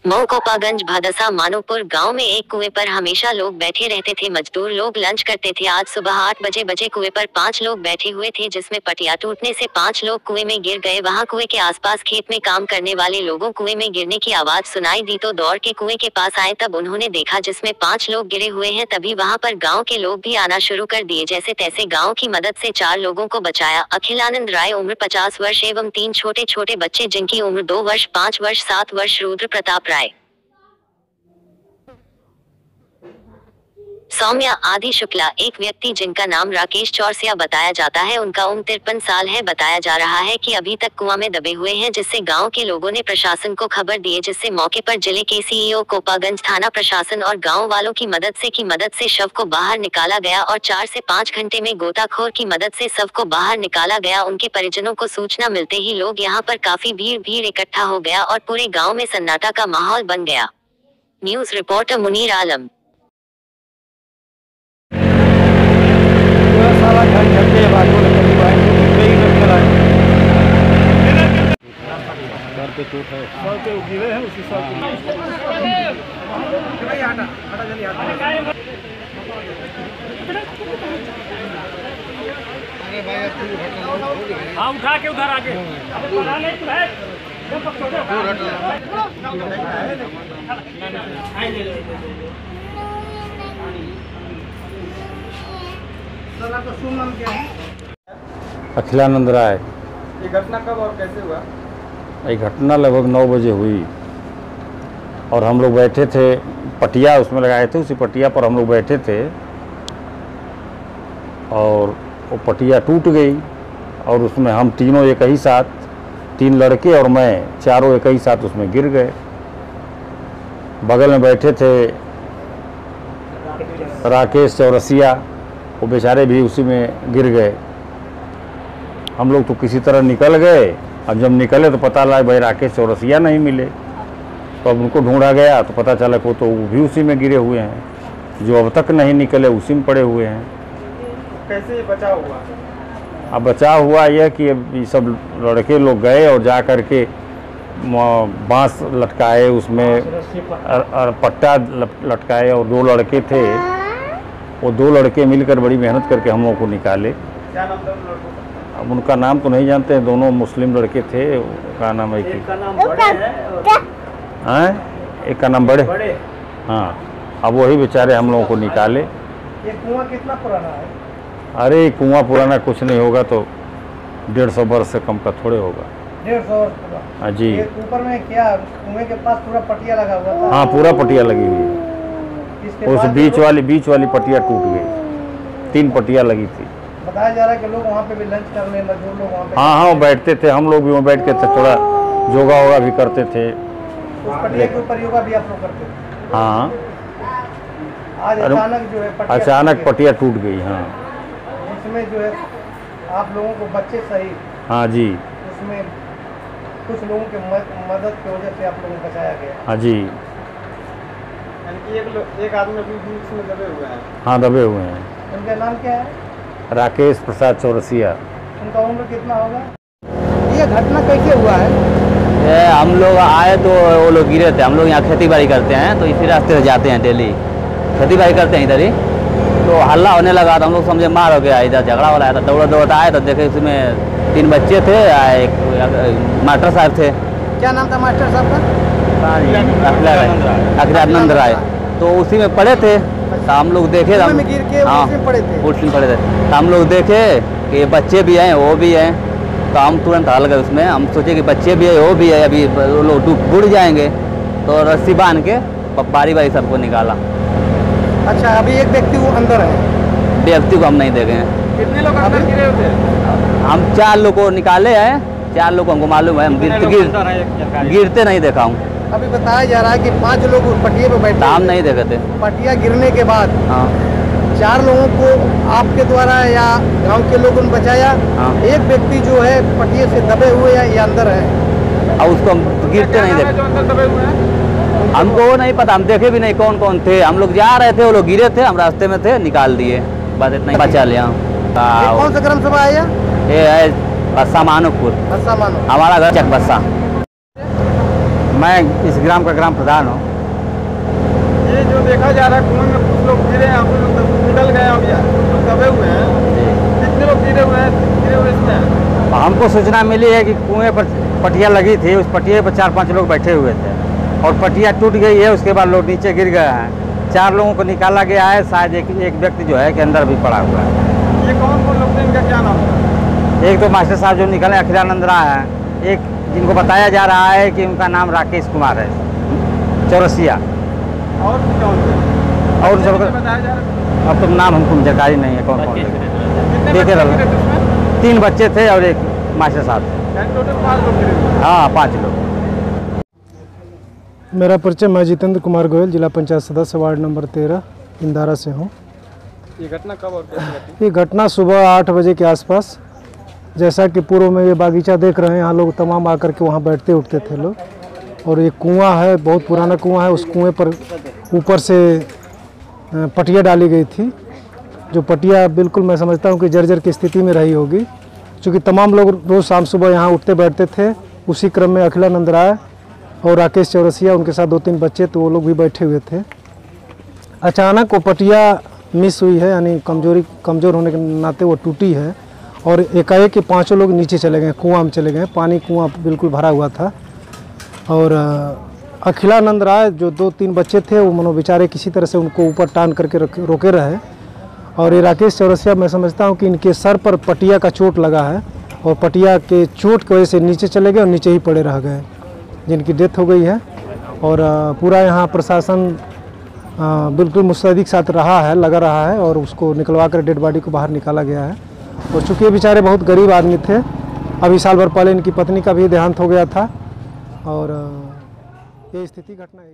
मोकोपागंज भादसा मानोपुर गांव में एक कुएं पर हमेशा लोग बैठे रहते थे। मजदूर लोग लंच करते थे। आज सुबह 8 बजे कुएं पर 5 लोग बैठे हुए थे, जिसमें पटिया टूटने से 5 लोग कुएं में गिर गए। वहां कुएं के आसपास खेत में काम करने वाले लोगों कुएं में गिरने की आवाज सुनाई दी तो दौड़ के कुएं के पास आए। तब उन्होंने देखा जिसमें 5 लोग गिरे हुए हैं। तभी वहां पर गाँव के लोग भी आना शुरू कर दिए। जैसे तैसे गाँव की मदद से 4 लोगों को बचाया। अखिलानंद राय उम्र 50 वर्ष एवं 3 छोटे छोटे बच्चे जिनकी उम्र 2 वर्ष, 5 वर्ष, 7 वर्ष। रुद्र प्रताप राय, सौम्या आदि शुक्ला। एक व्यक्ति जिनका नाम राकेश चौरसिया बताया जाता है, उनका उम्र 53 साल है। बताया जा रहा है कि अभी तक कुआं में दबे हुए हैं, जिससे गांव के लोगों ने प्रशासन को खबर दी, जिससे मौके पर जिले के सीईओ, कोपागंज थाना प्रशासन और गांव वालों की मदद से शव को बाहर निकाला गया और 4 से 5 घंटे में गोताखोर की मदद से शव को बाहर निकाला गया। उनके परिजनों को सूचना मिलते ही लोग यहाँ पर काफी भीड़ इकट्ठा हो गया और पूरे गाँव में सन्नाटा का माहौल बन गया। न्यूज रिपोर्टर मुनीर आलम। पे चोट है, सर पे गिरे हैं उसी सर पे। हाँ उठा के उधर आगे सर। आपका शुभ नाम क्या है? अखिलानंद राय। ये घटना कब और कैसे हुआ? ये घटना लगभग 9 बजे हुई और हम लोग बैठे थे, पटिया उसमें लगाए थे, उसी पटिया पर हम लोग बैठे थे और वो पटिया टूट गई और उसमें हम तीनों एक ही साथ, 3 लड़के और मैं, चारों एक ही साथ उसमें गिर गए। बगल में बैठे थे राकेश चौरसिया, वो बेचारे भी उसी में गिर गए। हम लोग तो किसी तरह निकल गए। अब जब निकले तो पता लगा भाई राकेश चौरसिया नहीं मिले, तो अब उनको ढूंढा गया तो पता चला कि वो भी उसी में गिरे हुए हैं। जो अब तक नहीं निकले उसी में पड़े हुए हैं। कैसे बचाव हुआ? अब बचाव हुआ यह कि ये सब लड़के लोग गए और जा कर के बांस लटकाए, उसमें पट्टा लटकाए और 2 लड़के थे, वो 2 लड़के मिलकर बड़ी मेहनत करके हम लोगों को निकाले। क्या नाम था उन लड़कों का? अब उनका नाम तो नहीं जानते हैं, दोनों मुस्लिम लड़के थे। का नाम है कि एक का नाम बड़े है, एक का नाम बड़े। हाँ, अब वही बेचारे हम लोगों को निकाले। ये कुआं कितना पुराना है? अरे कुआं पुराना कुछ नहीं होगा तो 150 वर्ष से कम का थोड़े होगा। 150 वर्ष पुराना? हाँ जी। ऊपर में क्या कुएं के पास पूरा पटिया लगा हुआ था? हाँ, पूरा पटिया लगी हुई है। उस बीच वाली पटिया टूट गई। 3 पटिया लगी थी। बताया जा रहा है कि लोग वहाँ पे भी लंच करने, मजदूर लोग वहाँ पे। हाँ, वो बैठते थे, हम लोग भी वहाँ बैठ के थोड़ा योगा वोगा भी करते थे। उस पटिया के ऊपर योगा भी आप लोग करते थे? हाँ। आज अचानक जो है पटिया टूट गई। हाँ, इसमें जो है आप लोगों को बच्चे सही। हाँ जी। उसमें कुछ लोगों के मदद की वजह से आप लोगों को बचाया गया। हाँ जी। एक आदमी अभी भी इसमें दबे हुए हैं? हाँ, दबे हुए हैं। उनका नाम क्या है? राकेश प्रसाद चौरसिया। उनका उम्र कितना होगा? ये घटना कैसे हुआ है? हम लोग आए तो वो लोग गिरे थे। हम लोग यहाँ खेती बाड़ी करते हैं तो इसी रास्ते से जाते हैं, डेली खेती बाड़ी करते हैं इधर ही। तो हल्ला होने लगा तो हम लोग समझे मार हो गया, इधर झगड़ा हो रहा था। दौड़ आए तो देखे उसमें 3 बच्चे थे, एक मास्टर साहब थे। क्या नाम था मास्टर साहब का? अखिलानंद राय। तो उसी में पड़े थे तो हम लोग देखे, गिर के उसी में पड़े थे। उसी में पड़े थे तो हम लोग देखे कि बच्चे भी हैं, वो भी हैं। तो हम तुरंत हल गए उसमें। हम सोचे कि बच्चे भी है, वो भी है, अभी वो लोग बुड़ जाएंगे। तो रस्सी बांध के बारी सबको निकाला। अच्छा, अभी एक व्यक्ति वो अंदर है? व्यक्ति को हम नहीं देखे हैं। कितने लोग अंदर गिरे थे? हम 4 लोग को निकाले हैं। 4 लोग को हमको मालूम है, हम गिरते नहीं देखा हूँ। अभी बताया जा रहा है कि 5 लोग पटिया पे बैठे, हम नहीं देखे थे। पटिया गिरने के बाद हाँ, 4 लोगों को आपके द्वारा या गांव के लोगों ने बचाया। हाँ। एक व्यक्ति जो है पटिया से दबे हुए या अंदर है, और उसको हम गिरते नहीं देखे। जो अंदर दबे हुए हैं हमको वो नहीं पता, हम देखे भी नहीं कौन कौन थे। हम लोग जा रहे थे, वो लोग गिरे थे, हम रास्ते में थे, निकाल दिए, बस इतना ही बचा लिया। कौन सा ग्राम सभा है? ये है बस्सा मानोपुर। बस्सा मानो। हमारा घर चक बस्सा। मैं इस ग्राम का ग्राम प्रधान हूँ। ये जो देखा जा रहा है कुएं में कुछ लोग गिरे हैं, आप लोग निकल गए अब यार दबे हुए हैं, कितने लोग गिरे हुए इसमें? हमको सूचना मिली है कि कुएं पर पटिया लगी थी, उस पटिया पर 4-5 लोग बैठे हुए थे और पटिया टूट गई है। उसके बाद लोग नीचे गिर गए हैं। 4 लोगों को निकाला गया है, शायद एक व्यक्ति जो है के अंदर भी पड़ा हुआ है। ये कौन लोग थे, इनका क्या नाम है? एक तो मास्टर साहब जो निकले अखिलानंद राय है, एक जिनको बताया जा रहा है कि उनका नाम राकेश कुमार है, चौरसिया। और कौन थे? और सब बताया जा रहा है? अब तो नाम हमको जानकारी नहीं है कौन कौन थे। कितने देखे बच्चे गिरे थे उसमें? 3 बच्चे थे और एक मास्टर साहब थे। टोटल 5 लोग गिरे हुए? हाँ, 5 लोग। मेरा परिचय, मैं जितेंद्र कुमार गोयल, जिला पंचायत सदस्य, वार्ड नंबर 13, इंदारा से हूँ। ये घटना कब और कैसे घटी? ये घटना सुबह 8 बजे के आसपास, जैसा कि पूर्व में ये बागीचा देख रहे हैं, यहाँ लोग तमाम आकर के वहाँ बैठते उठते थे लोग। और ये कुआं है, बहुत पुराना कुआं है। उस कुएं पर ऊपर से पटिया डाली गई थी, जो पटिया बिल्कुल मैं समझता हूँ कि जर्जर की स्थिति में रही होगी, क्योंकि तमाम लोग रोज़ शाम सुबह यहाँ उठते बैठते थे। उसी क्रम में अखिलानंद राय और राकेश चौरसिया, उनके साथ 2-3 बच्चे, तो वो लोग भी बैठे हुए थे। अचानक वो पटिया मिस हुई है, यानी कमज़ोर होने के नाते वो टूटी है और एकाएक 5 लोग नीचे चले गए, कुआं में चले गए। पानी कुआं बिल्कुल भरा हुआ था और अखिलानंद राय जो 2-3 बच्चे थे, वो मनोविचारे किसी तरह से उनको ऊपर टान करके रोके रहे। और ये राकेश चौरसिया, मैं समझता हूँ कि इनके सर पर पटिया का चोट लगा है और पटिया के चोट की वजह से नीचे चले गए और नीचे ही पड़े रह गए, जिनकी डेथ हो गई है। और पूरा यहाँ प्रशासन बिल्कुल मुस्तैदी के साथ लगा रहा है और उसको निकलवा कर डेड बॉडी को बाहर निकाला गया है। और चूँकि ये बेचारे बहुत गरीब आदमी थे, अभी साल भर पहले इनकी पत्नी का भी देहांत हो गया था और ये स्थिति घटना है।